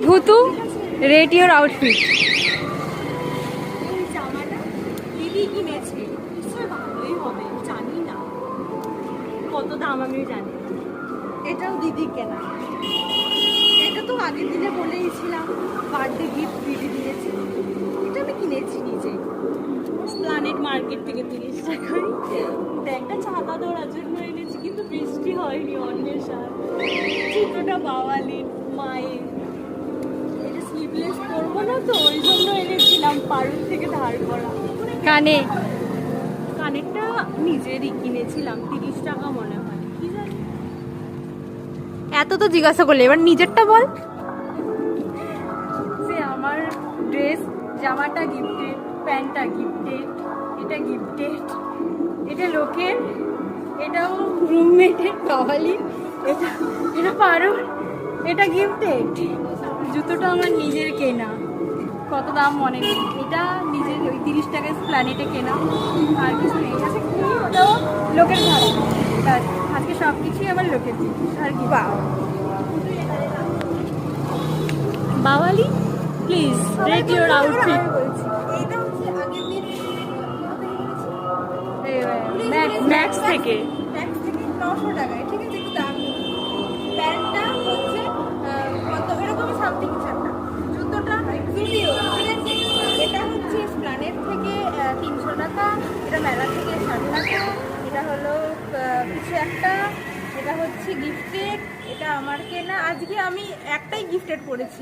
ভুতু rate your outfit. জামাটা দিদি কিনেছে, নিশ্চয়ই ভালোই হবে, জানি না কত দাম, আমি জানি না। এটাও দিদি কেনা, এটা তো আগের দিনে বলেইছিলাম, বার্থডে গিফট দিদি দিয়েছে। এটা আমি কিনেছি নিজে প্ল্যানেট মার্কেট থেকে 30 টাকায়। একটা ছাতা ধরার জন্য এনেছি, কিন্তু বৃষ্টি হয়নি, অন্বেষণ জুতোটা বাওয়ালির মায়ের। এটা স্লিভলেস করবো না তো, ওই জন্য এনেছিলাম পারুল থেকে ধার করা। কানে কানেরটা নিজেরই কিনেছিলাম, 30 টাকা মনে হয়, কি জানি। এত তো জিজ্ঞাসা করলে, এবার নিজেরটা বল। যে আমার ড্রেস, জামাটা গিফটেড, প্যান্টটা গিফটেড, এটা গিফটেড, এটা লোকের, এটাও রুমমেটের বাওয়ালি, এটা এটা পারুল, এটা গিফটেড। জুতোটা আমার নিজের কেনা, কত দাম মনে নেই, এটা নিজের ওই 30 টাকায় প্ল্যানেটে কেনা। আর কিছু নেই, আছে কি ওটাও লোকের ভাড়া। ব্যাস, আজকে সব কিছুই আমার লোকের জিনিস, আর কি। বাওয়ালি প্লিজ রেট ইওর আউটফিট। এইটা হচ্ছে আগের দিন ম্যাক্স থেকে 900 টাকায়, ঠিক আছে, একটু দামি। প্যান্টটা হচ্ছে কত এরকমই সামথিং কিছু একটা। জুতোটা জুডিও, ঠিক আছে, এটা হচ্ছে প্ল্যানেট থেকে 300 টাকা, এটা মেলা থেকে 60 টাকা, এটা হলো কিছু একটা, এটা হচ্ছে গিফটেড, এটা আমার কেনা। আজকে আমি একটাই গিফটেড করেছি।